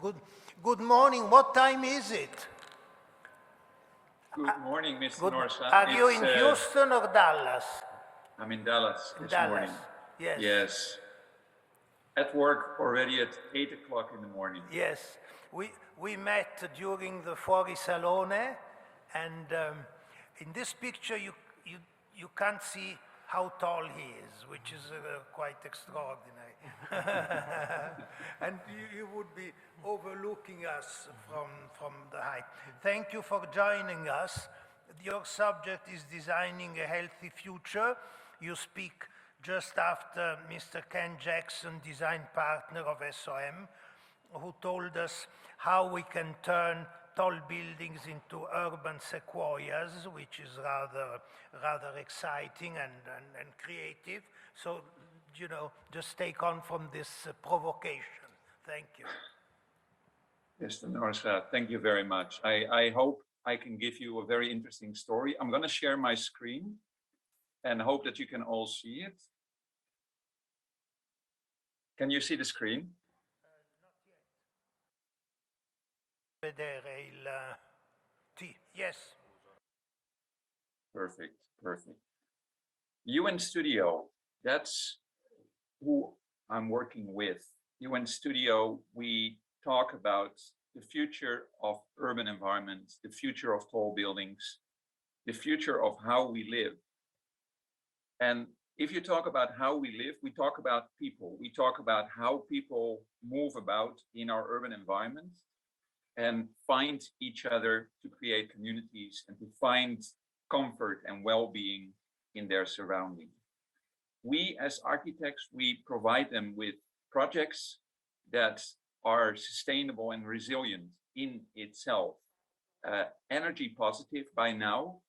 Good, good morning. What time is it? Good morning, Mr. Norsa. Are you in Houston or Dallas? I'm in Dallas this Dallas. morning. Yes. Yes. At work already at 8 o'clock in the morning. Yes. We met during the Fuori Salone, and in this picture you can't see how tall he is, which is quite extraordinary. And you would be overlooking us from the height. Thank you for joining us. Your subject is designing a healthy future. You speak just after Mr. Ken Jackson, design partner of SOM, who told us how we can turn tall buildings into urban sequoias, which is rather exciting and creative. So, just take on from this provocation. Thank you. Mr. Norsa, thank you very much. I hope I can give you a very interesting story. I'm going to share my screen and hope that you can all see it. Can you see the screen? Vedere il yes. Perfect, perfect. UNStudio, that's who I'm working with. UNStudio, we talk about the future of urban environments, the future of tall buildings, the future of how we live. And if you talk about how we live, we talk about people. We talk about how people move about in our urban environment and find each other to create communities and to find comfort and well-being in their surrounding. We as architects, we provide them with projects that are sustainable and resilient in itself, energy positive by now,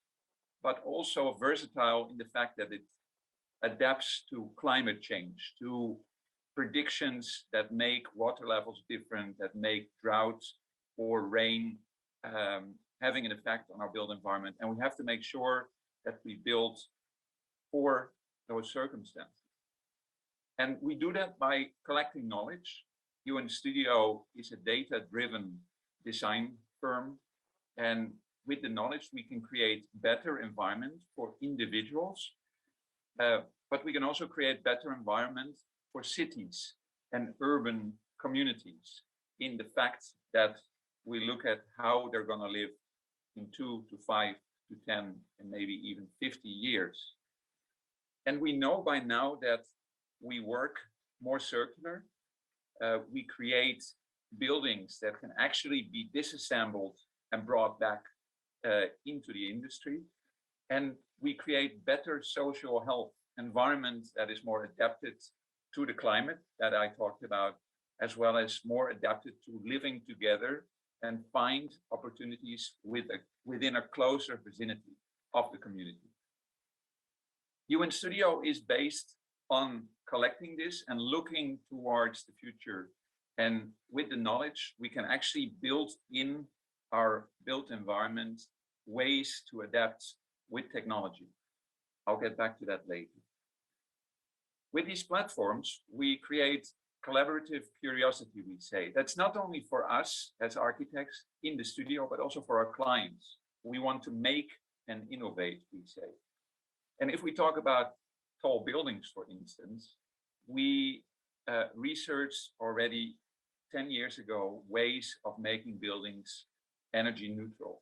but also versatile in the fact that it adapts to climate change, to predictions that make water levels different, that make droughts or rain having an effect on our built environment. And we have to make sure that we build for those circumstances. And we do that by collecting knowledge. UNStudio is a data-driven design firm. And with the knowledge, we can create better environments for individuals, but we can also create better environments for cities and urban communities in the fact that we look at how they're going to live in 2 to 5 to 10 and maybe even 50 years. And we know by now that we work more circular. We create buildings that can actually be disassembled and brought back into the industry. And we create better social health environment that is more adapted to the climate that I talked about, as well as more adapted to living together and find opportunities within a closer vicinity of the community. UNStudio is based on collecting this and looking towards the future. And with the knowledge, we can actually build in our built environment ways to adapt with technology. I'll get back to that later. With these platforms, we create collaborative curiosity, we say. That's not only for us as architects in the studio, but also for our clients. We want to make and innovate, we say. And if we talk about tall buildings, for instance, we researched already 10 years ago ways of making buildings energy neutral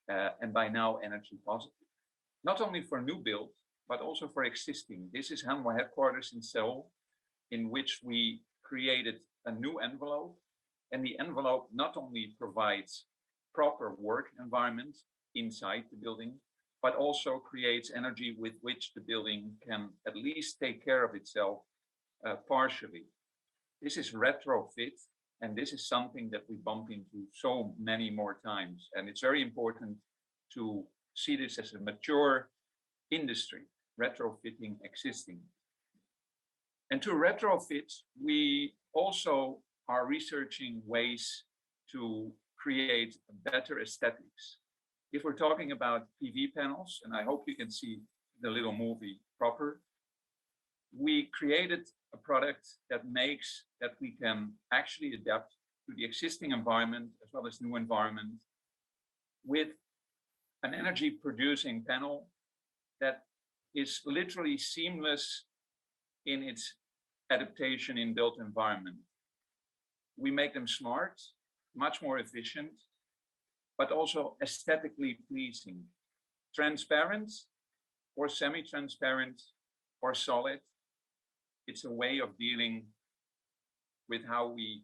and by now energy positive. Not only for new build, but also for existing. This is Hanwha headquarters in Seoul, in which we created a new envelope. And the envelope not only provides proper work environment inside the building, but also creates energy with which the building can at least take care of itself partially. This is retrofit, and this is something that we bump into so many more times. And it's very important to see this as a mature industry, retrofitting existing. And to retrofit, we also are researching ways to create better aesthetics. If we're talking about PV panels, and I hope you can see the little movie proper, we created a product that makes that we can actually adapt to the existing environment as well as new environment with an energy producing panel that is literally seamless in its adaptation in built environment. We make them smart, much more efficient, but also aesthetically pleasing, transparent or semi-transparent or solid. It's a way of dealing with how we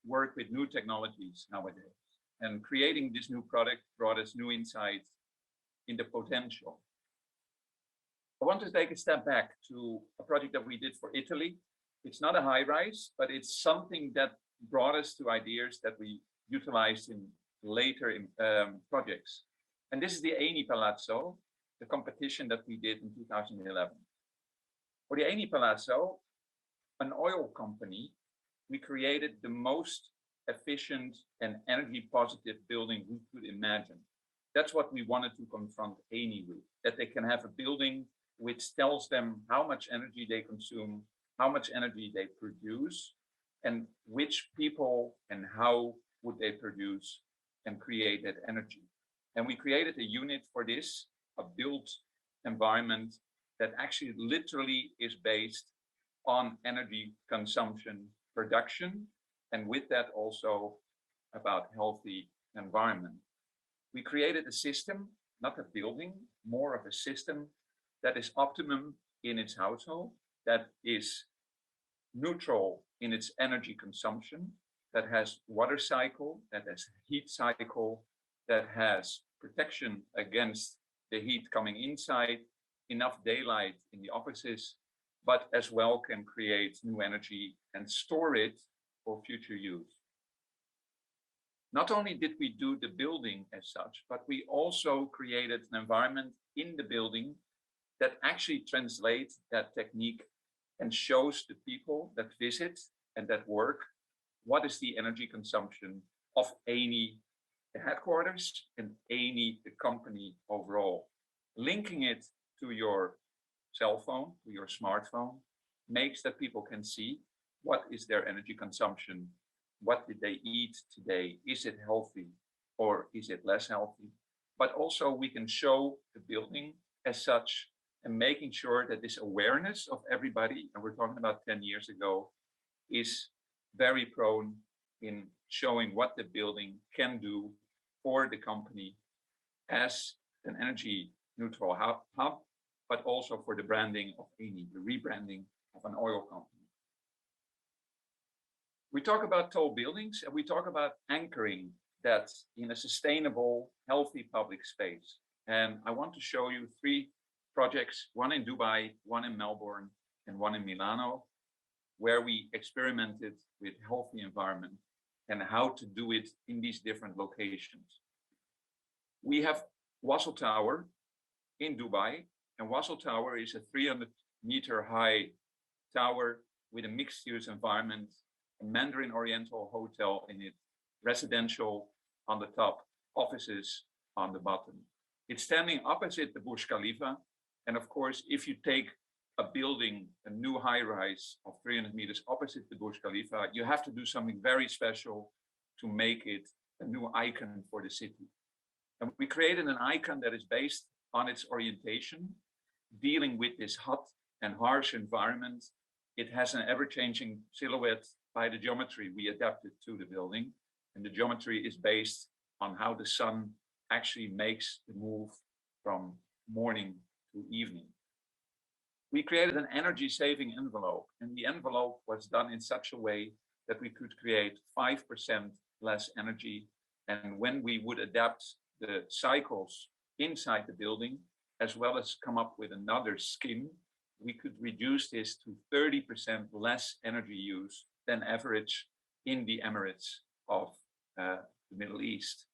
work with new technologies nowadays. And creating this new product brought us new insights in the potential. I want to take a step back to a project that we did for Italy. It's not a high-rise, but it's something that brought us to ideas that we utilized in later projects. And this is the Eni Palazzo, the competition that we did in 2011. For the Eni Palazzo, an oil company, we created the most efficient and energy positive building we could imagine. That's what we wanted to confront Eni with, that they can have a building which tells them how much energy they consume, how much energy they produce, and which people and how would they produce and create that energy. And we created a unit for this, a built environment that actually literally is based on energy consumption production, and with that also about healthy environment. We created a system, not a building, more of a system that is optimum in its household, that is neutral in its energy consumption, that has water cycle, that has heat cycle, that has protection against the heat coming inside, enough daylight in the offices, but as well can create new energy and store it for future use. Not only did we do the building as such, but we also created an environment in the building that actually translates that technique and shows the people that visit and that work what is the energy consumption of Eni, the headquarters, and Eni, the company overall. Linking it to your cell phone, to your smartphone, makes that people can see what is their energy consumption, what did they eat today, is it healthy or is it less healthy? But also we can show the building as such and making sure that this awareness of everybody, and we're talking about 10 years ago, is very prone in showing what the building can do for the company as an energy neutral hub, but also for the branding of Eni, the rebranding of an oil company. We talk about tall buildings and we talk about anchoring that in a sustainable, healthy public space. And I want to show you 3 projects, one in Dubai, one in Melbourne, and one in Milano, where we experimented with healthy environment and how to do it in these different locations. We have Wasl Tower in Dubai, and Wasl Tower is a 300-meter high tower with a mixed-use environment, a Mandarin Oriental hotel in it, residential on the top, offices on the bottom. It's standing opposite the Burj Khalifa, and of course, if you take a building, a new high-rise of 300 meters opposite the Burj Khalifa, you have to do something very special to make it a new icon for the city. And we created an icon that is based on its orientation, dealing with this hot and harsh environment. It has an ever-changing silhouette by the geometry we adapted to the building. And the geometry is based on how the sun actually makes the move from morning to evening. We created an energy-saving envelope, and the envelope was done in such a way that we could create 5% less energy. And when we would adapt the cycles inside the building, as well as come up with another skin, we could reduce this to 30% less energy use than average in the Emirates of the Middle East.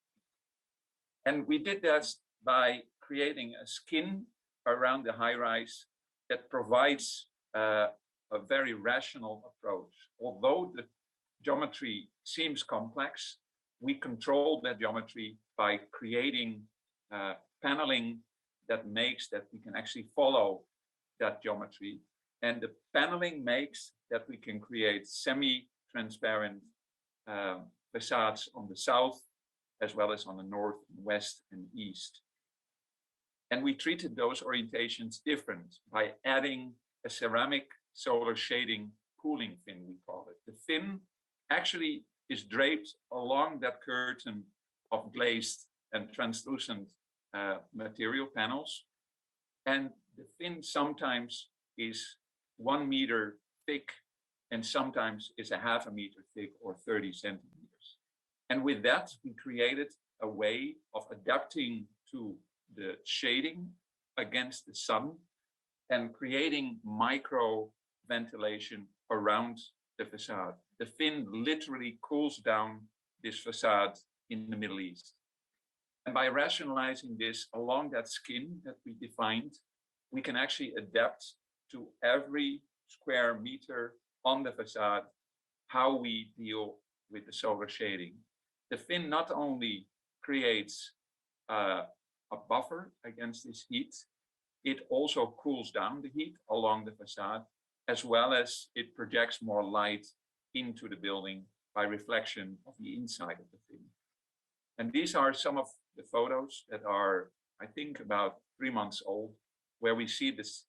And we did that by creating a skin around the high-rise that provides a very rational approach. Although the geometry seems complex, we control that geometry by creating paneling that makes that we can actually follow that geometry. And the paneling makes that we can create semi-transparent facades on the south, as well as on the north, west, and east. And we treated those orientations different by adding a ceramic solar shading cooling fin, we call it. The fin actually is draped along that curtain of glazed and translucent material panels. And the fin sometimes is 1 meter thick and sometimes is a half a meter thick or 30 centimeters. And with that, we created a way of adapting to the shading against the sun and creating micro ventilation around the facade. The fin literally cools down this facade in the Middle East. And by rationalizing this along that skin that we defined, we can actually adapt to every square meter on the facade how we deal with the solar shading. The fin not only creates a buffer against this heat, it also cools down the heat along the facade, as well as it projects more light into the building by reflection of the inside of the fin. And these are some of the photos that are, I think, about 3 months old, where we see this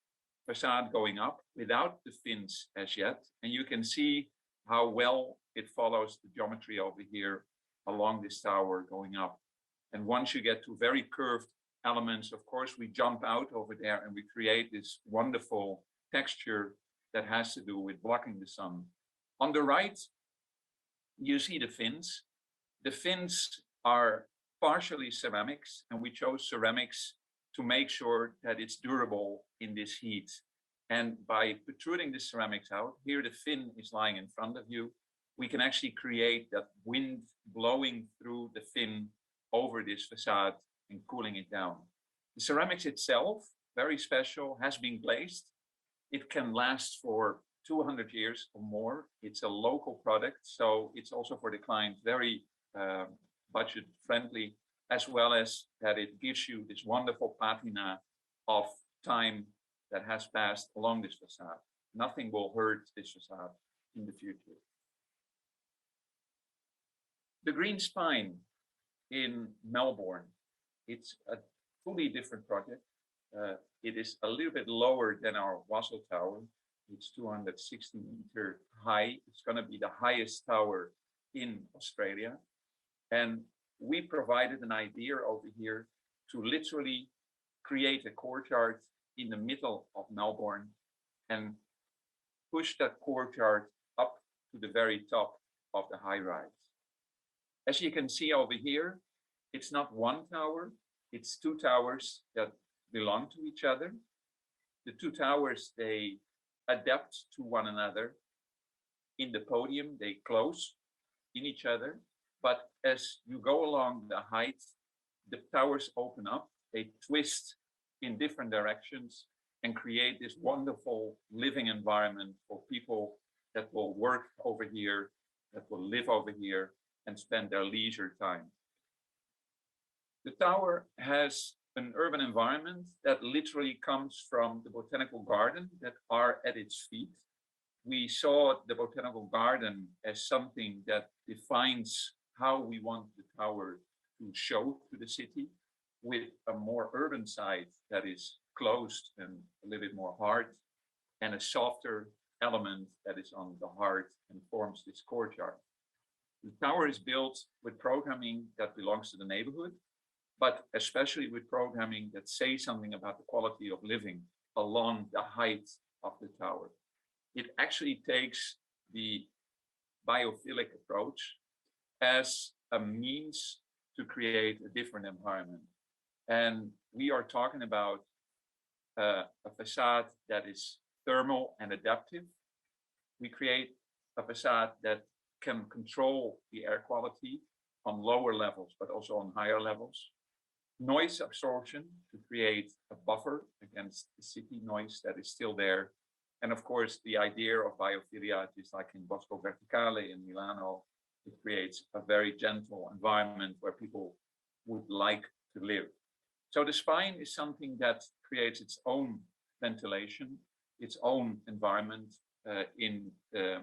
facade going up without the fins as yet. And you can see how well it follows the geometry over here along this tower going up. And once you get to very curved elements, of course, we jump out over there and we create this wonderful texture that has to do with blocking the sun. On the right, you see the fins. The fins are partially ceramics, and we chose ceramics to make sure that it's durable in this heat. And by protruding the ceramics out, here the fin is lying in front of you, we can actually create that wind blowing through the fin over this facade and cooling it down. The ceramics itself, very special, has been glazed. It can last for 200 years or more. It's a local product, so it's also for the client very budget friendly, as well as that it gives you this wonderful patina of time that has passed along this facade. Nothing will hurt this facade in the future. The Green Spine in Melbourne, it's a fully different project. It is a little bit lower than our Wasl Tower. It's 260 meter high. It's going to be the highest tower in Australia. And we provided an idea over here to literally create a courtyard in the middle of Melbourne and push that courtyard up to the very top of the high rise. As you can see over here, it's not one tower, it's two towers that belong to each other. The two towers, they adapt to one another. In the podium, they close in each other. But as you go along the height, the towers open up, they twist in different directions and create this wonderful living environment for people that will work over here, that will live over here and spend their leisure time. The tower has an urban environment that literally comes from the botanical garden that are at its feet. We saw the botanical garden as something that defines how we want the tower to show to the city, with a more urban side that is closed and a little bit more hard, and a softer element that is on the heart and forms this courtyard. The tower is built with programming that belongs to the neighborhood, but especially with programming that says something about the quality of living along the height of the tower. It actually takes the biophilic approach as a means to create a different environment. And we are talking about a facade that is thermal and adaptive. We create a facade that can control the air quality on lower levels, but also on higher levels. Noise absorption to create a buffer against the city noise that is still there. And of course, the idea of biophilia, just like in Bosco Verticale in Milano, it creates a very gentle environment where people would like to live. So the spine is something that creates its own ventilation, its own environment in the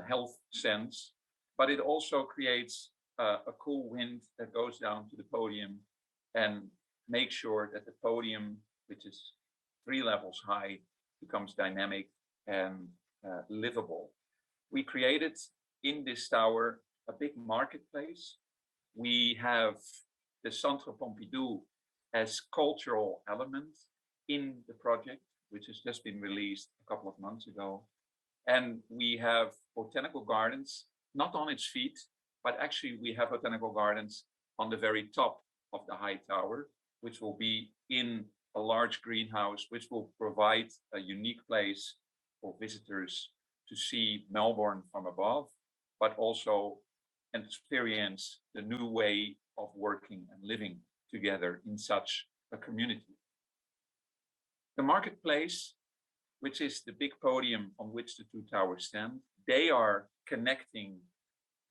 health sense, but it also creates a cool wind that goes down to the podium and makes sure that the podium, which is 3 levels high, becomes dynamic and livable. We created in this tower a big marketplace. We have the Centre Pompidou as cultural element in the project, which has just been released a couple of months ago. And we have botanical gardens, not on its feet, but actually we have botanical gardens on the very top of the high tower, which will be in a large greenhouse, which will provide a unique place for visitors to see Melbourne from above, but also experience the new way of working and living together in such a community. The marketplace, which is the big podium on which the 2 towers stand, they are connecting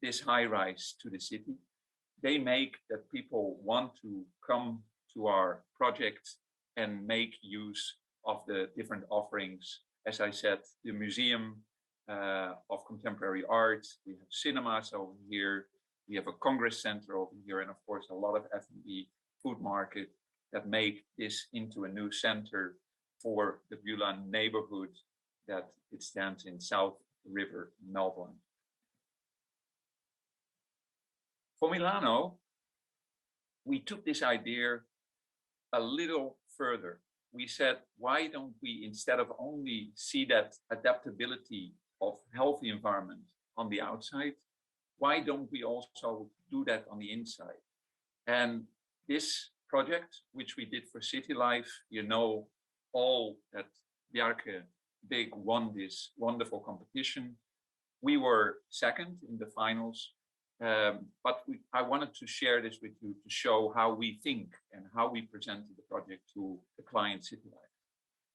this high rise to the city. They make that people want to come to our project and make use of the different offerings. As I said, the Museum of Contemporary Art, we have cinemas over here, we have a Congress Center over here, and of course a lot of F&B food market that make this into a new center for the Beulah neighborhood that it stands in South River, Melbourne. For Milano, we took this idea a little further. We said, why don't we, instead of only see that adaptability of healthy environment on the outside, why don't we also do that on the inside? And this project, which we did for City Life, you know all that Bjarke Big won this wonderful competition. We were second in the finals, but I wanted to share this with you to show how we think and how we presented the project to the client City Life.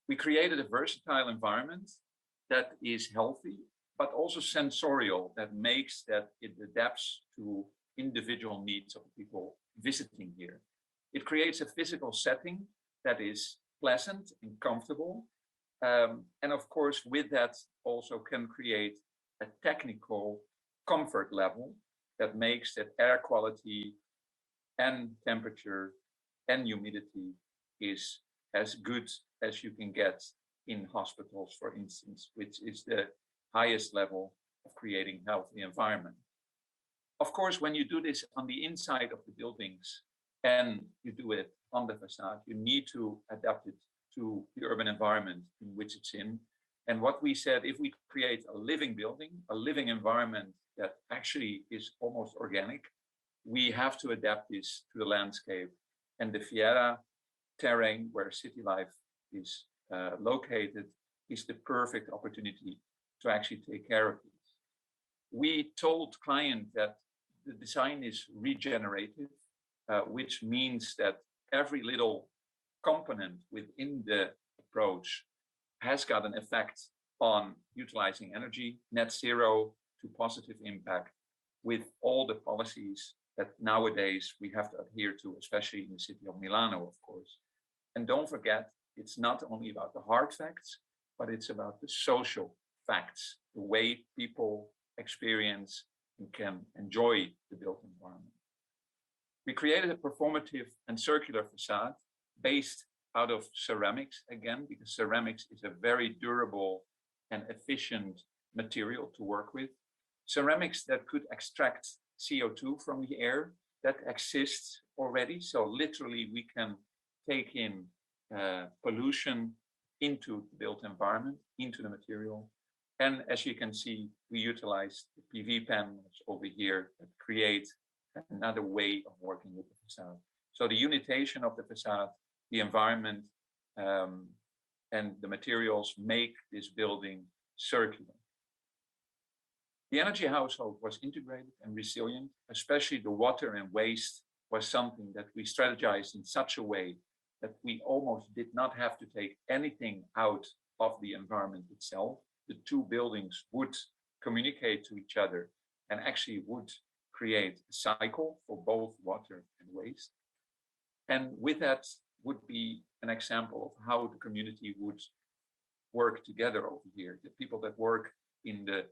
We created a versatile environment that is healthy, but also sensorial, that makes that it adapts to individual needs of people visiting here. It creates a physical setting that is pleasant and comfortable. And of course, with that also can create a technical comfort level that makes that air quality and temperature and humidity is as good as you can get in hospitals, for instance, which is the highest level of creating healthy environment. Of course, when you do this on the inside of the buildings and you do it on the facade, you need to adapt it to the urban environment in which it's in. And what we said, if we create a living building, a living environment that actually is almost organic, we have to adapt this to the landscape. And the Fiera terrain where City Life is located is the perfect opportunity to actually take care of this. We told client that the design is regenerative, which means that every little component within the approach has got an effect on utilizing energy, net zero to positive impact, with all the policies that nowadays we have to adhere to, especially in the city of Milano, of course. And don't forget, it's not only about the hard facts, but it's about the social facts, the way people experience and can enjoy the built environment. We created a performative and circular facade based out of ceramics, again, because ceramics is a very durable and efficient material to work with. Ceramics that could extract CO2 from the air, that exists already. So literally we can take in pollution into the built environment, into the material. And as you can see, we utilize the PV panels over here that create another way of working with the facade. So the unitation of the facade, the environment, and the materials make this building circular. The energy household was integrated and resilient, especially the water and waste was something that we strategized in such a way that we almost did not have to take anything out of the environment itself. The 2 buildings would communicate to each other and actually would create a cycle for both water and waste. And with that would be an example of how the community would work together over here. The people that work in the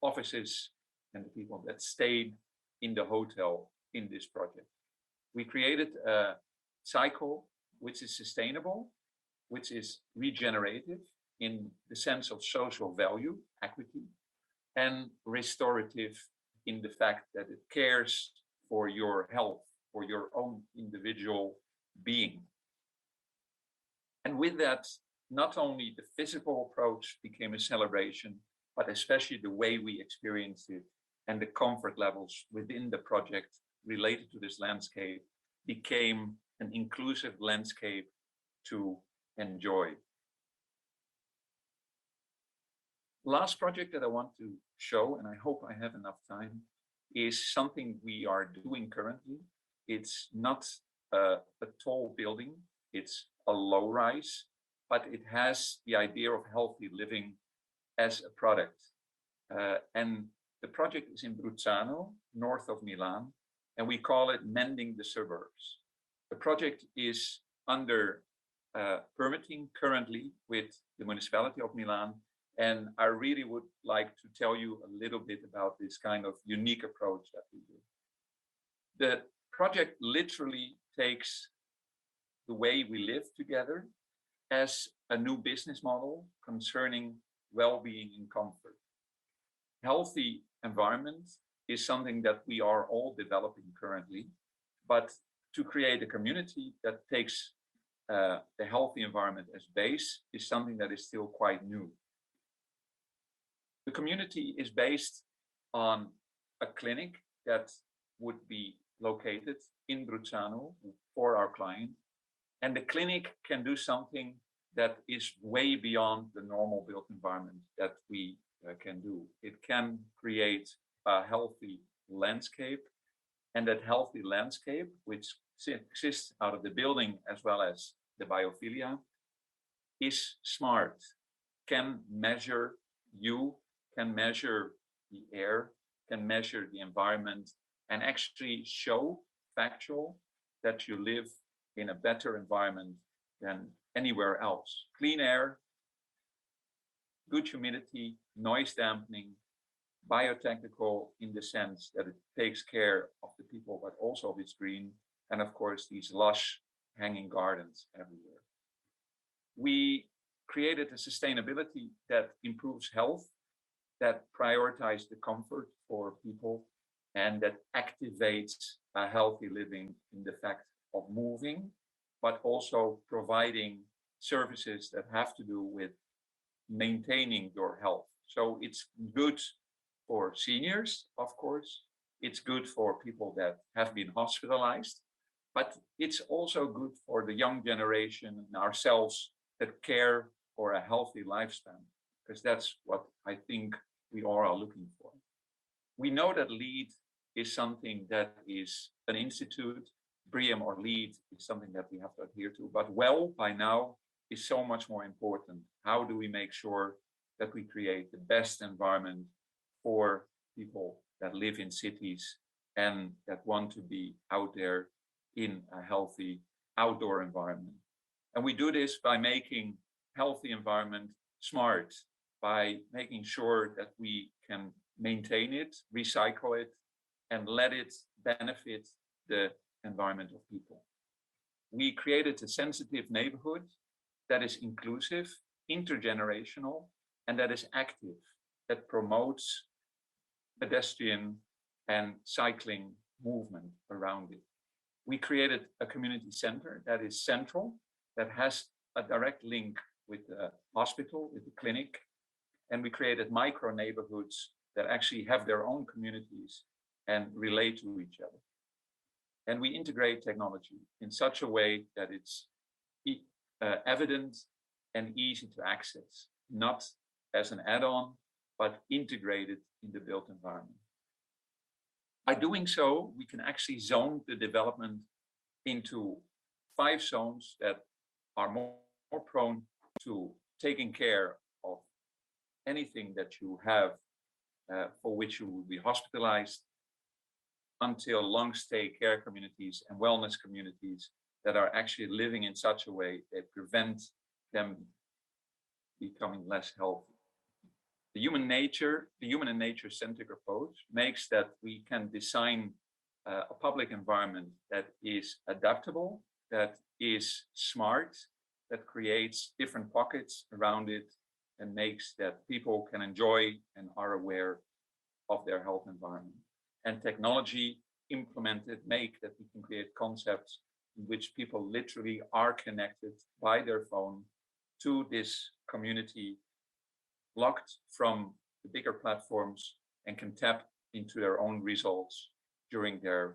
offices and the people that stayed in the hotel in this project. We created a cycle which is sustainable, which is regenerative in the sense of social value, equity, and restorative in the fact that it cares for your health, for your own individual being. And with that, not only the physical approach became a celebration, but especially the way we experienced it and the comfort levels within the project related to this landscape became an inclusive landscape to enjoy. Last project that I want to show, and I hope I have enough time, is something we are doing currently. It's not a tall building, it's a low rise, but it has the idea of healthy living as a product. And the project is in Bruzzano, north of Milan, and we call it Mending the Suburbs. The project is under permitting currently with the municipality of Milan, and I really would like to tell you a little bit about this kind of unique approach that we do. The project literally takes the way we live together as a new business model concerning well-being and comfort. Healthy environment is something that we are all developing currently, but to create a community that takes the healthy environment as base is something that is still quite new. The community is based on a clinic that would be located in Bruzzano for our client. And the clinic can do something that is way beyond the normal built environment that we can do. It can create a healthy landscape, and that healthy landscape, which exists out of the building as well as the biophilia, is smart, can measure you, can measure the air, can measure the environment, and actually show factual that you live in a better environment than anywhere else. Clean air, good humidity, noise dampening, biotechnical in the sense that it takes care of the people, but also of its green, and of course, these lush hanging gardens everywhere. We created a sustainability that improves health, that prioritizes the comfort for people, and that activates a healthy living in the fact of moving, but also providing services that have to do with maintaining your health. So it's good for seniors, of course. It's good for people that have been hospitalized, but it's also good for the young generation and ourselves that care for a healthy lifespan, because that's what I think we all are looking for. We know that LEED is something that is an institute. BREEAM or LEED is something that we have to adhere to, but WELL by now is so much more important. How do we make sure that we create the best environment for people that live in cities and that want to be out there in a healthy outdoor environment? And we do this by making healthy environment smart, by making sure that we can maintain it, recycle it, and let it benefit the environment of people. We created a sensitive neighborhood that is inclusive, intergenerational, and that is active, that promotes pedestrian and cycling movement around it. We created a community center that is central, that has a direct link with the hospital, with the clinic, and we created micro neighborhoods that actually have their own communities and relate to each other. And we integrate technology in such a way that it's evident and easy to access, not as an add-on, but integrated in the built environment. By doing so, we can actually zone the development into 5 zones that are more prone to taking care of anything that you have for which you will be hospitalized, until long stay care communities and wellness communities that are actually living in such a way that prevent them becoming less healthy. The human and nature-centric approach makes that we can design a public environment that is adaptable, that is smart, that creates different pockets around it, and makes that people can enjoy and are aware of their health environment. And technology implemented make that we can create concepts in which people literally are connected by their phone to this community, locked from the bigger platforms, and can tap into their own results during their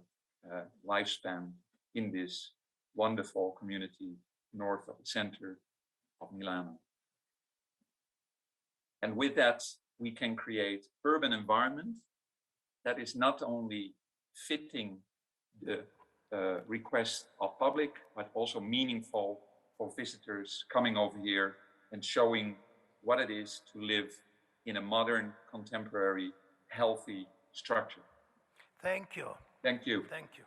lifespan in this wonderful community north of the center of Milano. And with that, we can create urban environment that is not only fitting the request of public, but also meaningful for visitors coming over here and showing what it is to live in a modern, contemporary, healthy structure. Thank you. Thank you. Thank you.